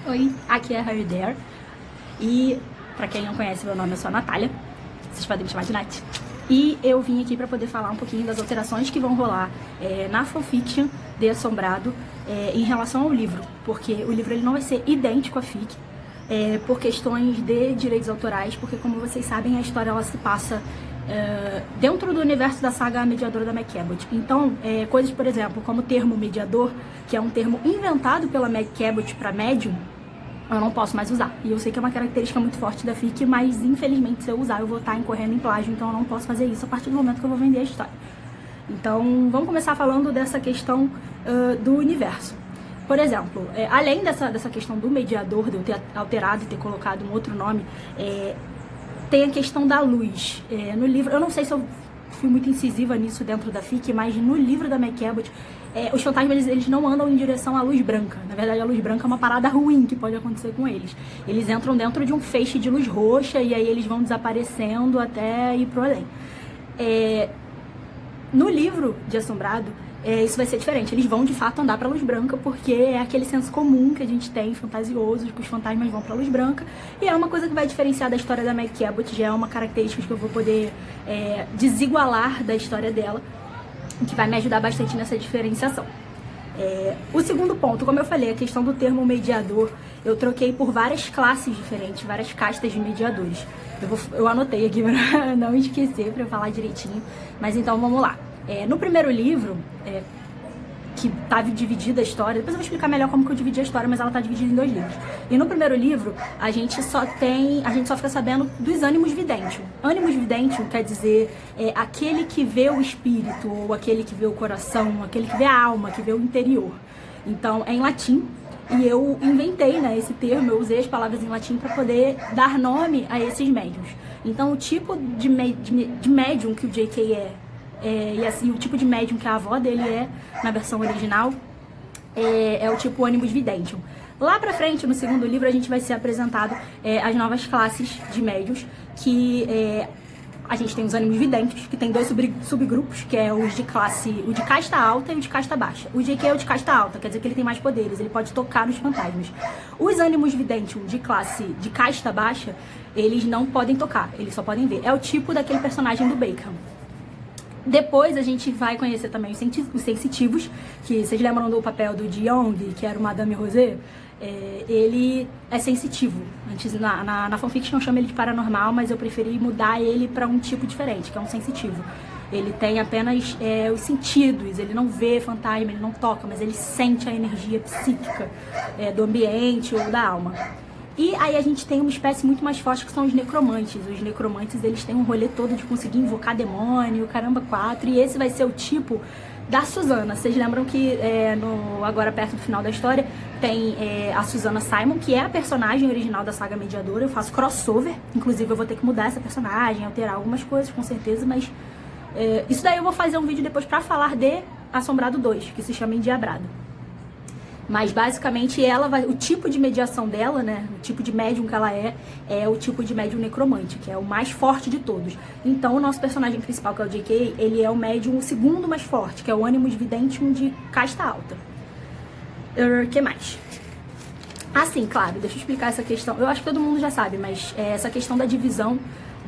Oi, aqui é a Harry Dare. E, pra quem não conhece meu nome, eu sou a Natália. Vocês podem me chamar de Nath. E eu vim aqui pra poder falar um pouquinho das alterações que vão rolar na fanfiction de Assombrado em relação ao livro. Porque o livro ele não vai ser idêntico à fic, por questões de direitos autorais, porque como vocês sabem, a história ela se passa dentro do universo da saga Mediadora da Meg Cabot. Então, coisas, por exemplo, como o termo mediador, que é um termo inventado pela Meg Cabot para médium, eu não posso mais usar. E eu sei que é uma característica muito forte da FIC, mas infelizmente se eu usar eu vou estar incorrendo em plágio, então eu não posso fazer isso a partir do momento que eu vou vender a história. Então, vamos começar falando dessa questão do universo. Por exemplo, além dessa questão do mediador, de eu ter alterado e ter colocado um outro nome, tem a questão da luz. No livro, eu não sei se eu fui muito incisiva nisso dentro da FIC, mas no livro da Meg Cabot, os fantasmas eles não andam em direção à luz branca. Na verdade, a luz branca é uma parada ruim que pode acontecer com eles. Eles entram dentro de um feixe de luz roxa e aí eles vão desaparecendo até ir pro além. No livro de Assombrado, isso vai ser diferente. Eles vão de fato andar pra luz branca, porque é aquele senso comum que a gente tem, fantasioso, de que os fantasmas vão pra luz branca. E é uma coisa que vai diferenciar da história da Meg Cabot, já é uma característica que eu vou poder desigualar da história dela, que vai me ajudar bastante nessa diferenciação. O segundo ponto, como eu falei, a questão do termo mediador, eu troquei por várias classes diferentes, várias castas de mediadores. Eu anotei aqui pra não esquecer, pra eu falar direitinho, mas então vamos lá. No primeiro livro, que tá dividida a história, depois eu vou explicar melhor como que eu dividi a história, mas ela tá dividida em 2 livros. E no primeiro livro, a gente só fica sabendo dos ânimos videntium. Ânimos videntium quer dizer aquele que vê o espírito, ou aquele que vê o coração, aquele que vê a alma, que vê o interior. Então, é em latim, e eu inventei, esse termo, eu usei as palavras em latim para poder dar nome a esses médiums. Então, o tipo de médium que o J.K. e assim, o tipo de médium que a avó dele na versão original, é o tipo Animus Videntium. Lá pra frente, no segundo livro, a gente vai ser apresentado as novas classes de médiums, que a gente tem os Animus Videntes, que tem 2 subgrupos, que é o de casta alta e o de casta baixa. O JK é o de casta alta, quer dizer que ele tem mais poderes, ele pode tocar nos fantasmas. Os Animus Videntium de casta baixa, eles não podem tocar, eles só podem ver. É o tipo daquele personagem do Bacon. Depois a gente vai conhecer também os sensitivos, que vocês lembram do papel do de Young, que era o Madame Rosé? Ele é sensitivo. Antes, na fanfiction eu chamo ele de paranormal, mas eu preferi mudar ele para um tipo diferente, que é um sensitivo. Ele tem apenas os sentidos, ele não vê fantasma, ele não toca, mas ele sente a energia psíquica do ambiente ou da alma. E aí a gente tem uma espécie muito mais forte que são os necromantes. Os necromantes, eles têm um rolê todo de conseguir invocar demônio, caramba, 4. E esse vai ser o tipo da Susana. Vocês lembram que agora perto do final da história tem a Susana Simon, que é a personagem original da saga Mediadora. Eu faço crossover, inclusive eu vou ter que mudar essa personagem, alterar algumas coisas com certeza, mas isso daí eu vou fazer um vídeo depois pra falar de Assombrado 2, que se chama Endiabrado. Mas basicamente o tipo de mediação dela, o tipo de médium que ela é o tipo de médium necromante, que é o mais forte de todos. Então o nosso personagem principal, que é o J.K., ele é o médium o segundo mais forte, que é o Animus Videntium de casta alta. Que mais? Assim, claro, deixa eu explicar essa questão. Eu acho que todo mundo já sabe, mas essa questão da divisão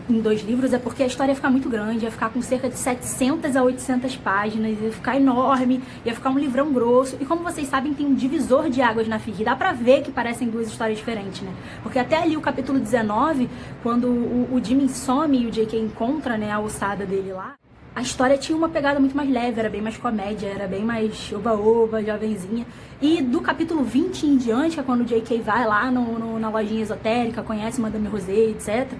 em 2 livros é porque a história ia ficar muito grande, ia ficar com cerca de 700 a 800 páginas, ia ficar enorme, ia ficar um livrão grosso. E como vocês sabem, tem um divisor de águas na FIC. Dá pra ver que parecem 2 histórias diferentes, Porque até ali o capítulo 19, quando o Jimmy some e o J.K. encontra, a ossada dele lá, a história tinha uma pegada muito mais leve, era bem mais comédia, era bem mais oba-oba, jovenzinha. E do capítulo 20 em diante, que é quando o J.K. vai lá na lojinha esotérica, conhece Madame Rosé, etc.,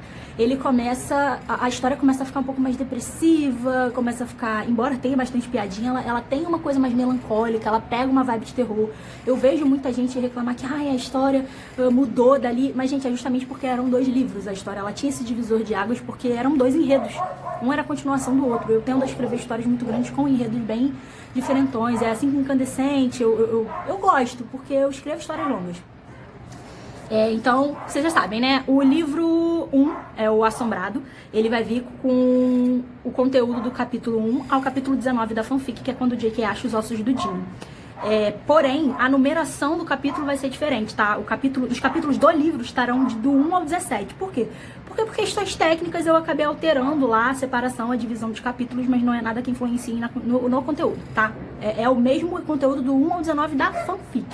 a história começa a ficar um pouco mais depressiva, começa a ficar, embora tenha bastante piadinha, ela tem uma coisa mais melancólica, ela pega uma vibe de terror. Eu vejo muita gente reclamar que a história mudou dali, mas gente, é justamente porque eram 2 livros a história, ela tinha esse divisor de águas porque eram 2 enredos, um era a continuação do outro. Eu tendo a escrever histórias muito grandes com enredos bem diferentões, é assim incandescente, eu gosto, porque eu escrevo histórias longas. Então, vocês já sabem, O livro 1 é o Assombrado. Ele vai vir com o conteúdo do capítulo 1 ao capítulo 19 da fanfic, que é quando o J.K. acha os ossos do Jimmy. Porém, a numeração do capítulo vai ser diferente, tá? Os capítulos do livro estarão do 1 ao 17. Por quê? Porque por questões técnicas eu acabei alterando lá a separação, a divisão dos capítulos, mas não é nada que influencie no conteúdo, tá? É o mesmo conteúdo do 1 ao 19 da fanfic.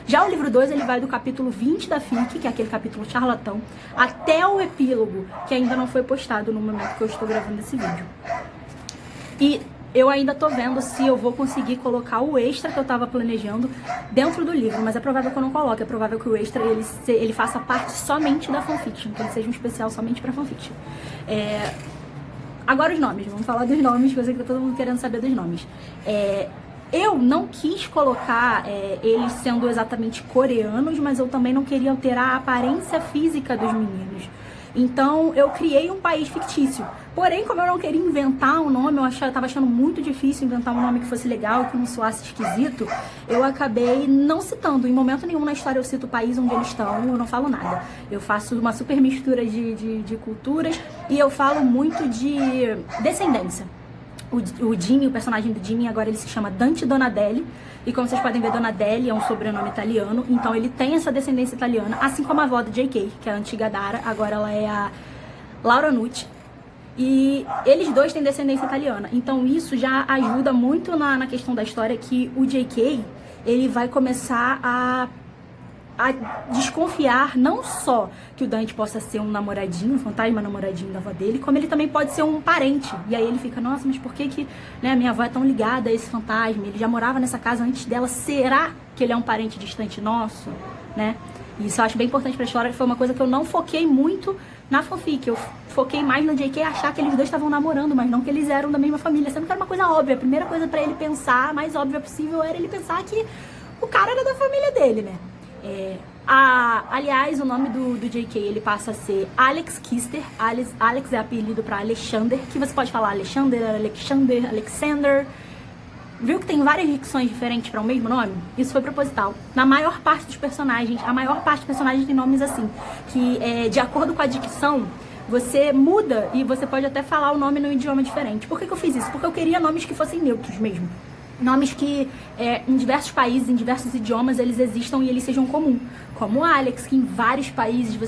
Já o livro 2, ele vai do capítulo 20 da fic, que é aquele capítulo charlatão, até o epílogo, que ainda não foi postado no momento que eu estou gravando esse vídeo. E eu ainda tô vendo se eu vou conseguir colocar o extra que eu tava planejando dentro do livro, mas é provável que eu não coloque, é provável que o extra ele faça parte somente da fanfiction, que ele seja um especial somente pra fanfiction. Agora os nomes, vamos falar dos nomes, que eu sei que tá todo mundo querendo saber dos nomes. Eu não quis colocar eles sendo exatamente coreanos, mas eu também não queria alterar a aparência física dos meninos. Então eu criei um país fictício. Porém, como eu não queria inventar um nome, eu tava achando muito difícil inventar um nome que fosse legal, que não soasse esquisito, eu acabei não citando. Em momento nenhum na história eu cito o país onde eles estão, eu não falo nada. Eu faço uma super mistura de culturas e eu falo muito de descendência. O Jimmy, o personagem do Jimmy, agora ele se chama Dante Donadelli. E como vocês podem ver, Donadelli é um sobrenome italiano. Então ele tem essa descendência italiana, assim como a avó do J.K., que é a antiga Dara. Agora ela é a Laura Nucci. E eles dois têm descendência italiana. Então isso já ajuda muito na questão da história, que o J.K., ele vai começar a desconfiar não só que o Dante possa ser um namoradinho, um fantasma namoradinho da avó dele, como ele também pode ser um parente. E aí ele fica, nossa, mas por que né, minha avó é tão ligada a esse fantasma? Ele já morava nessa casa antes dela, será que ele é um parente distante nosso? Né? E isso eu acho bem importante pra história, que foi uma coisa que eu não foquei muito na fanfic. Eu foquei mais no J.K. achar que eles dois estavam namorando, mas não que eles eram da mesma família, sendo que era uma coisa óbvia. A primeira coisa pra ele pensar, a mais óbvia possível, era ele pensar que o cara era da família dele, né? Aliás, o nome do J.K. ele passa a ser Alex Kister. Alex é apelido pra Alexander, que você pode falar Alexander. Viu que tem várias dicções diferentes para o mesmo nome? Isso foi proposital. Na maior parte dos personagens, a maior parte dos personagens tem nomes assim, que de acordo com a dicção, você muda e você pode até falar o nome num idioma diferente. Por que eu fiz isso? Porque eu queria nomes que fossem neutros mesmo. Nomes que em diversos países, em diversos idiomas, eles existam e eles sejam comum. Como Alex, que em vários países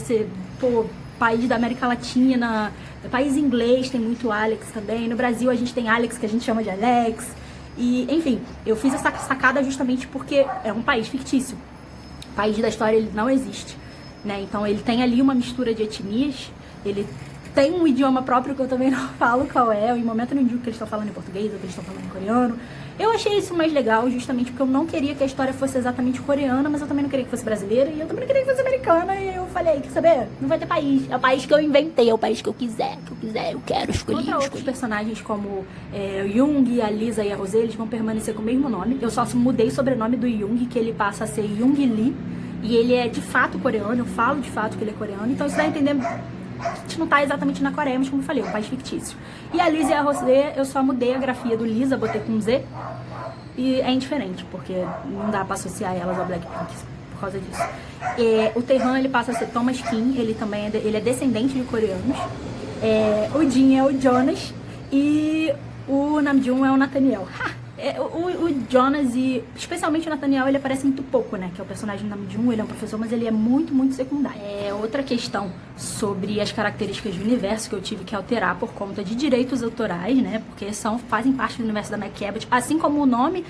país da América Latina, país inglês tem muito Alex também. No Brasil a gente tem Alex, que a gente chama de Alex. E, enfim, eu fiz essa sacada justamente porque é um país fictício. O país da história, ele não existe, né? Então ele tem ali uma mistura de etnias, ele tem um idioma próprio que eu também não falo qual é, em momento nenhum digo que eles estão falando em português ou que eles estão falando em coreano. Eu achei isso mais legal justamente porque eu não queria que a história fosse exatamente coreana, mas eu também não queria que fosse brasileira e eu também não queria que fosse americana. E eu falei, quer saber? Não vai ter país. É o país que eu inventei, é o país que eu quiser, eu quero escolher. Outros personagens como o Jung, a Lisa e a Rosé, eles vão permanecer com o mesmo nome. Eu só mudei o sobrenome do Jung, que ele passa a ser Jung Lee. E ele é de fato coreano, eu falo de fato que ele é coreano. Então isso dá a entender... A gente não tá exatamente na Coreia, mas como eu falei, é um país fictício. E a Lisa e a Rosé, eu só mudei a grafia do Lisa, botei com Z. E é indiferente, porque não dá pra associar elas ao Blackpink por causa disso. O Taehan, ele passa a ser Thomas Kim, ele também ele é descendente de coreanos. O Jin é o Jonas e o Namjoon é o Nathaniel. O Jonas e especialmente o Nathaniel, ele aparece muito pouco, né? Que é o personagem do Namjoon, ele é um professor, mas ele é muito, muito secundário. Outra questão sobre as características do universo que eu tive que alterar por conta de direitos autorais, né? Porque fazem parte do universo da Meg Cabot. Assim como o nome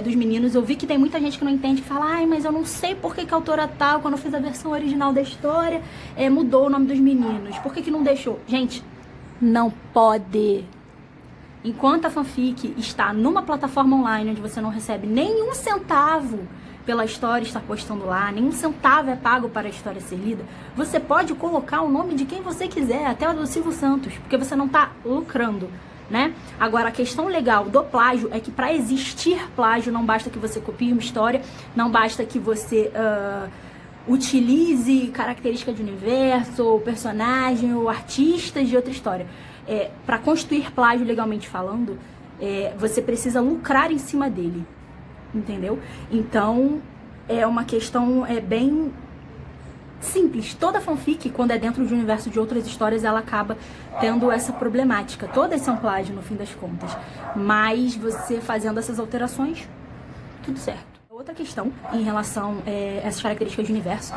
dos meninos, eu vi que tem muita gente que não entende, que fala, ai, mas eu não sei por que a autora tal, quando eu fiz a versão original da história, mudou o nome dos meninos. Por que não deixou? Gente, não pode... Enquanto a fanfic está numa plataforma online onde você não recebe nenhum centavo pela história estar postando lá, nenhum centavo é pago para a história ser lida, você pode colocar o nome de quem você quiser, até o do Silvio Santos, porque você não está lucrando, né? Agora, a questão legal do plágio é que para existir plágio não basta que você copie uma história, não basta que você... utilize característica de universo, ou personagem, ou artistas de outra história. Para constituir plágio legalmente falando, você precisa lucrar em cima dele, entendeu? Então, é uma questão bem simples. Toda fanfic, quando é dentro de um universo de outras histórias, ela acaba tendo essa problemática. Todas são plágio, no fim das contas. Mas você fazendo essas alterações, tudo certo. Outra questão em relação a essas características de universo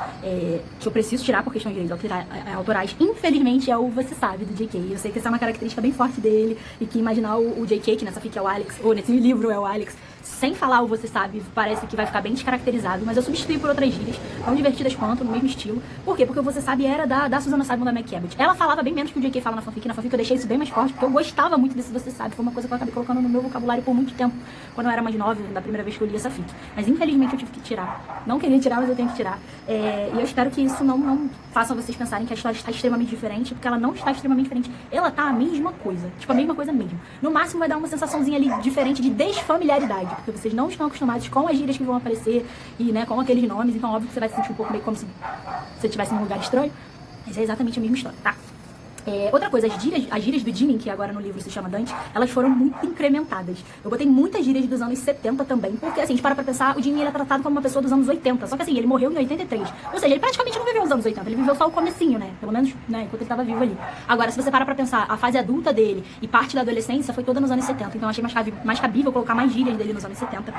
que eu preciso tirar por questões de direitos autorais, infelizmente, é o você sabe do J.K. Eu sei que essa é uma característica bem forte dele e que imaginar o J.K., que nessa fic é o Alex, ou nesse livro é o Alex, sem falar o você sabe, parece que vai ficar bem descaracterizado, mas eu substituí por outras gírias, tão divertidas quanto, no mesmo estilo. Por quê? Porque o você sabe era da Susana Simon da Meg Cabot. Ela falava bem menos que o J.K. fala na fanfic eu deixei isso bem mais forte, porque eu gostava muito desse você sabe, foi uma coisa que eu acabei colocando no meu vocabulário por muito tempo, quando eu era mais nova, da primeira vez que eu li essa fic. Mas infelizmente eu tive que tirar. Não queria tirar, mas eu tenho que tirar. E eu espero que isso não faça vocês pensarem que a história está extremamente diferente, porque ela não está extremamente diferente. Ela tá a mesma coisa, tipo a mesma coisa mesmo. No máximo vai dar uma sensaçãozinha ali diferente de desfamiliaridade, porque vocês não estão acostumados com as gírias que vão aparecer e, né, com aqueles nomes, então óbvio que você vai se sentir um pouco meio como se você estivesse num lugar estranho, mas é exatamente a mesma história, tá? Outra coisa, as gírias do Jimin, que agora no livro se chama Dante, elas foram muito incrementadas. Eu botei muitas gírias dos anos 70 também, porque assim, a gente para pra pensar, o Jimin ele é tratado como uma pessoa dos anos 80, só que assim, ele morreu em 83. Ou seja, ele praticamente não viveu os anos 80, ele viveu só o comecinho, né? Pelo menos, né, enquanto ele tava vivo ali. Agora, se você para pra pensar, a fase adulta dele e parte da adolescência foi toda nos anos 70, então eu achei mais cabível colocar mais gírias dele nos anos 70.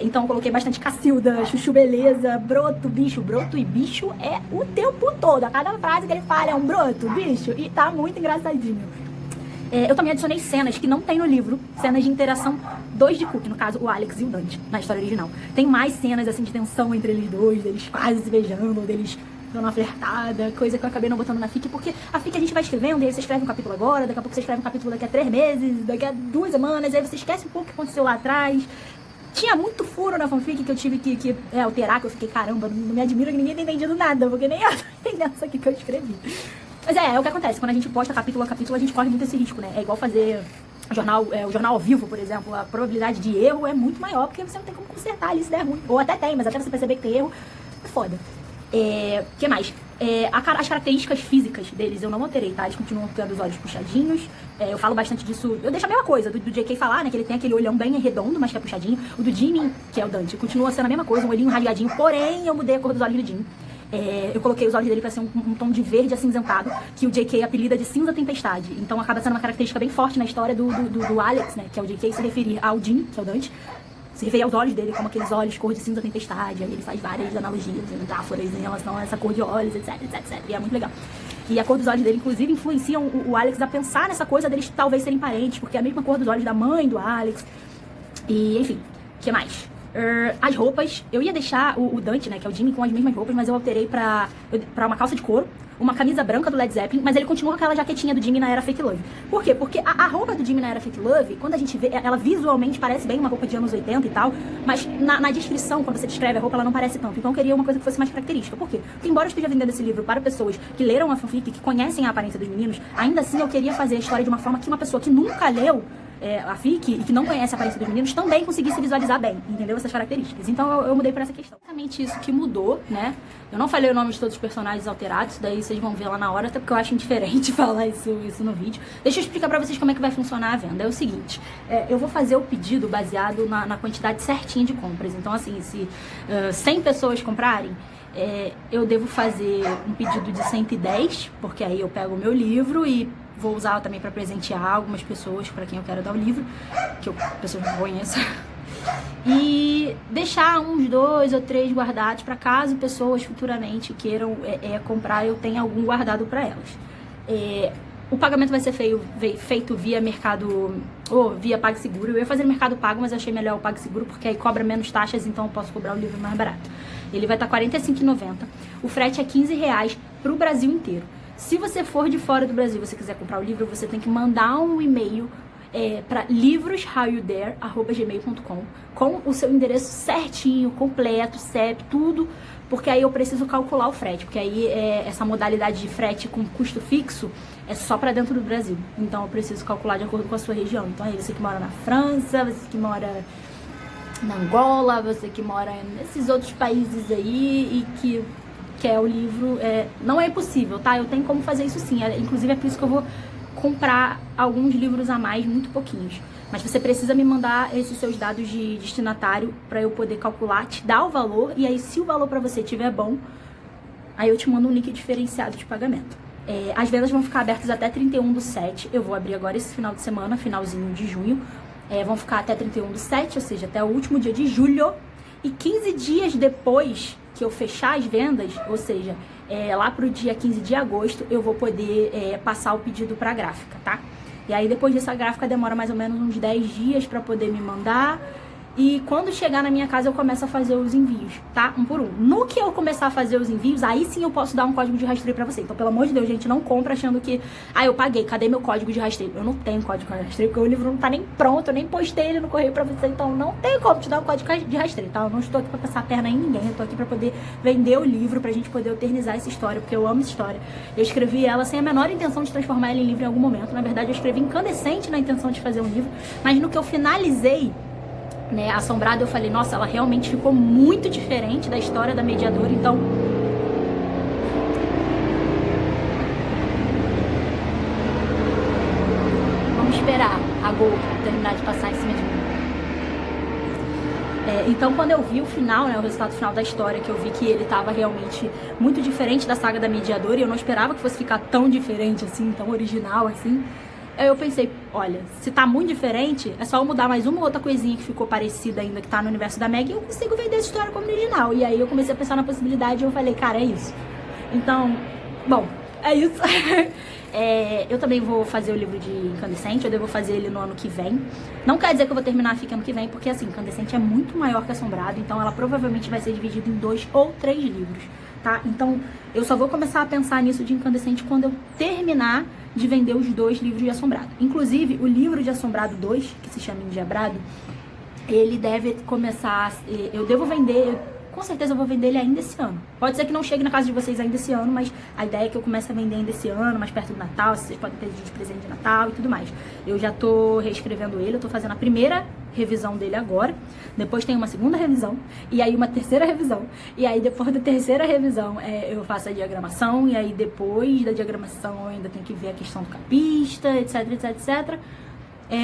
Então eu coloquei bastante Cacilda, Chuchu Beleza, broto, bicho. Broto e bicho é o tempo todo. A cada frase que ele fala é um broto, bicho, e tá muito engraçadinho. Eu também adicionei cenas que não tem no livro, cenas de interação dois de Cook, no caso o Alex e o Dante, na história original. Tem mais cenas assim de tensão entre eles dois, deles quase se beijando, deles dando uma flertada, coisa que eu acabei não botando na fic, porque a fic a gente vai escrevendo, e aí você escreve um capítulo agora, daqui a pouco você escreve um capítulo daqui a 3 meses, daqui a 2 semanas, aí você esquece um pouco o que aconteceu lá atrás. Tinha muito furo na fanfic que eu tive que alterar, que eu fiquei, caramba, não me admiro que ninguém tenha entendido nada, porque nem eu tô entendendo isso aqui que eu escrevi. Mas é o que acontece, quando a gente posta capítulo a capítulo, a gente corre muito esse risco, né? É igual fazer o jornal ao vivo, por exemplo, a probabilidade de erro é muito maior, porque você não tem como consertar ali se der ruim. Ou até tem, mas até você perceber que tem erro, é foda. O que mais? As características físicas deles eu não alterei, tá? Eles continuam tendo os olhos puxadinhos. Eu falo bastante disso. Eu deixo a mesma coisa do J.K. falar, né? Que ele tem aquele olhão bem redondo, mas que é puxadinho. O do Jimin, que é o Dante, continua sendo a mesma coisa, um olhinho rasgadinho. Porém, eu mudei a cor dos olhos do Jimin. Eu coloquei os olhos dele pra ser um tom de verde acinzentado, que o J.K. apelida de cinza tempestade. Então acaba sendo uma característica bem forte na história do Alex, né? Que é o J.K. se referir ao Jim, que é o Dante. Se referir aos olhos dele como aqueles olhos cor de cinza tempestade. Aí ele faz várias analogias e metáforas em relação a essa cor de olhos, etc, etc, etc. E é muito legal. E a cor dos olhos dele, inclusive, influenciam o Alex a pensar nessa coisa deles talvez serem parentes, porque é a mesma cor dos olhos da mãe do Alex. E, enfim, o que mais? As roupas, eu ia deixar o Dante, né, que é o Jimmy, com as mesmas roupas, mas eu alterei pra uma calça de couro, uma camisa branca do Led Zeppelin, mas ele continua com aquela jaquetinha do Jimmy na Era Fake Love. Por quê? Porque a roupa do Jimmy na Era Fake Love, quando a gente vê, ela visualmente parece bem uma roupa de anos 80 e tal, mas na descrição, quando você descreve a roupa, ela não parece tanto. Então eu queria uma coisa que fosse mais característica. Por quê? Porque embora eu esteja vendendo esse livro para pessoas que leram a fanfic, que conhecem a aparência dos meninos, ainda assim eu queria fazer a história de uma forma que uma pessoa que nunca leu a fic e que não conhece a aparência dos meninos também conseguisse visualizar bem, entendeu? Essas características. Então eu mudei pra essa questão. Exatamente isso que mudou, né? Eu não falei o nome de todos os personagens alterados, daí vocês vão ver lá na hora, até porque eu acho indiferente falar isso no vídeo. Deixa eu explicar pra vocês como é que vai funcionar a venda. É o seguinte, eu vou fazer o pedido baseado na quantidade certinha de compras. Então assim, se 100 pessoas comprarem, eu devo fazer um pedido de 110, porque aí eu pego o meu livro e vou usar também para presentear algumas pessoas para quem eu quero dar o livro, que pessoas não conheço. E deixar uns 2 ou 3 guardados para caso pessoas futuramente queiram comprar, eu tenha algum guardado para elas. O pagamento vai ser feito via mercado ou via PagSeguro. Eu ia fazer no Mercado Pago, mas eu achei melhor o PagSeguro porque aí cobra menos taxas, então eu posso cobrar o livro mais barato. Ele vai estar R$ 45,90. O frete é R$15 para o Brasil inteiro. Se você for de fora do Brasil e você quiser comprar o livro, você tem que mandar um e-mail para livroshowyouthere@gmail.com com o seu endereço certinho, completo, CEP, tudo, porque aí eu preciso calcular o frete, porque aí essa modalidade de frete com custo fixo é só para dentro do Brasil, então eu preciso calcular de acordo com a sua região. Então aí você que mora na França, você que mora na Angola, você que mora nesses outros países aí e que quer o livro, não é impossível, tá? Eu tenho como fazer isso sim, inclusive é por isso que eu vou comprar alguns livros a mais, muito pouquinhos. Mas você precisa me mandar esses seus dados de destinatário para eu poder calcular, te dar o valor, e aí se o valor para você estiver bom, aí eu te mando um link diferenciado de pagamento. As vendas vão ficar abertas até 31/7, eu vou abrir agora esse final de semana, finalzinho de junho, vão ficar até 31/7, ou seja, até o último dia de julho. E 15 dias depois que eu fechar as vendas, ou seja, lá pro dia 15 de agosto, eu vou poder passar o pedido pra gráfica, tá? E aí depois disso a gráfica demora mais ou menos uns 10 dias pra poder me mandar. E quando chegar na minha casa eu começo a fazer os envios, tá? Um por um. No que eu começar a fazer os envios, aí sim eu posso dar um código de rastreio pra você. Então, pelo amor de Deus, gente, não compra achando que... eu paguei, cadê meu código de rastreio? Eu não tenho código de rastreio, porque o livro não tá nem pronto, eu nem postei ele no correio pra você. Então, não tem como te dar um código de rastreio, tá? Eu não estou aqui pra passar a perna em ninguém. Eu tô aqui pra poder vender o livro, pra gente poder eternizar essa história, porque eu amo essa história. Eu escrevi ela sem a menor intenção de transformar ela em livro em algum momento. Na verdade, eu escrevi incandescente na intenção de fazer um livro. Mas no que eu finalizei, né, Assombrado, eu falei, nossa, ela realmente ficou muito diferente da história da Mediadora, então vamos esperar a Gol terminar de passar em cima de mim. Então quando eu vi o final, né, o resultado final da história, que eu vi que ele tava realmente muito diferente da saga da Mediadora, e eu não esperava que fosse ficar tão diferente assim, tão original assim, eu pensei, olha, se tá muito diferente, é só eu mudar mais uma ou outra coisinha que ficou parecida ainda, que tá no universo da Meg, e eu consigo vender essa história como original. E aí eu comecei a pensar na possibilidade e eu falei, cara, é isso. Então, bom, é isso. Eu também vou fazer o livro de Incandescente, eu devo fazer ele no ano que vem. Não quer dizer que eu vou terminar FIC ano que vem, porque assim, Incandescente é muito maior que Assombrado, então ela provavelmente vai ser dividida em 2 ou 3 livros, tá? Então, eu só vou começar a pensar nisso de Incandescente quando eu terminar de vender os 2 livros de Assombrado. Inclusive, o livro de Assombrado 2, que se chama Endiabrado, ele deve começar... Eu devo vender... Com certeza eu vou vender ele ainda esse ano. Pode ser que não chegue na casa de vocês ainda esse ano, mas a ideia é que eu comece a vender ainda esse ano, mais perto do Natal, vocês podem ter de presente de Natal e tudo mais. Eu já tô reescrevendo ele, eu tô fazendo a primeira revisão dele agora, depois tem uma segunda revisão, e aí uma terceira revisão, e aí depois da terceira revisão eu faço a diagramação, e aí depois da diagramação eu ainda tenho que ver a questão do capista, etc, etc, etc.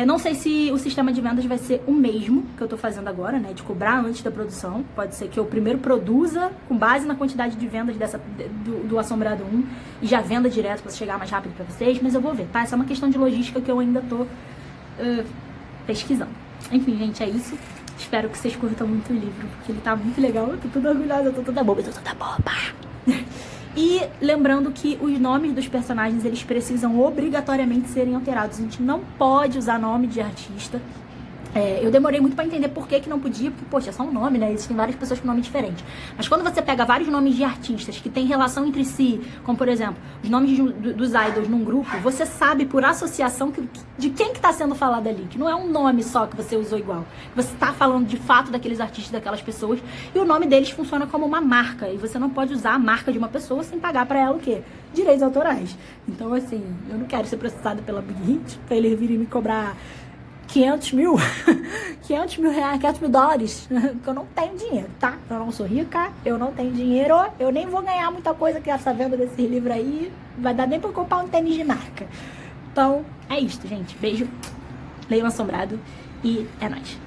Não sei se o sistema de vendas vai ser o mesmo que eu tô fazendo agora, né, de cobrar antes da produção. Pode ser que eu primeiro produza com base na quantidade de vendas do Assombrado 1 e já venda direto para chegar mais rápido para vocês, mas eu vou ver, tá? Essa é uma questão de logística que eu ainda tô pesquisando. Enfim, gente, é isso. Espero que vocês curtam muito o livro, porque ele tá muito legal. Eu tô toda orgulhosa, eu tô toda boba, E lembrando que os nomes dos personagens, eles precisam obrigatoriamente serem alterados. A gente não pode usar nome de artista. Eu demorei muito pra entender por que não podia, porque, poxa, é só um nome, né? Existem várias pessoas com nome diferente. Mas quando você pega vários nomes de artistas que têm relação entre si, como, por exemplo, os nomes dos idols num grupo, você sabe por associação de quem que tá sendo falado ali. Que não é um nome só que você usou igual. Você tá falando de fato daqueles artistas, daquelas pessoas, e o nome deles funciona como uma marca. E você não pode usar a marca de uma pessoa sem pagar pra ela o quê? Direitos autorais. Então, assim, eu não quero ser processada pela Big Hit pra eles virem me cobrar 500 mil reais, 500 mil dólares, porque eu não tenho dinheiro, tá? Eu não sou rica, eu não tenho dinheiro, eu nem vou ganhar muita coisa que essa venda desse livro aí, vai dar nem pra comprar um tênis de marca. Então, é isso, gente. Beijo, leiam Assombrado e é nóis.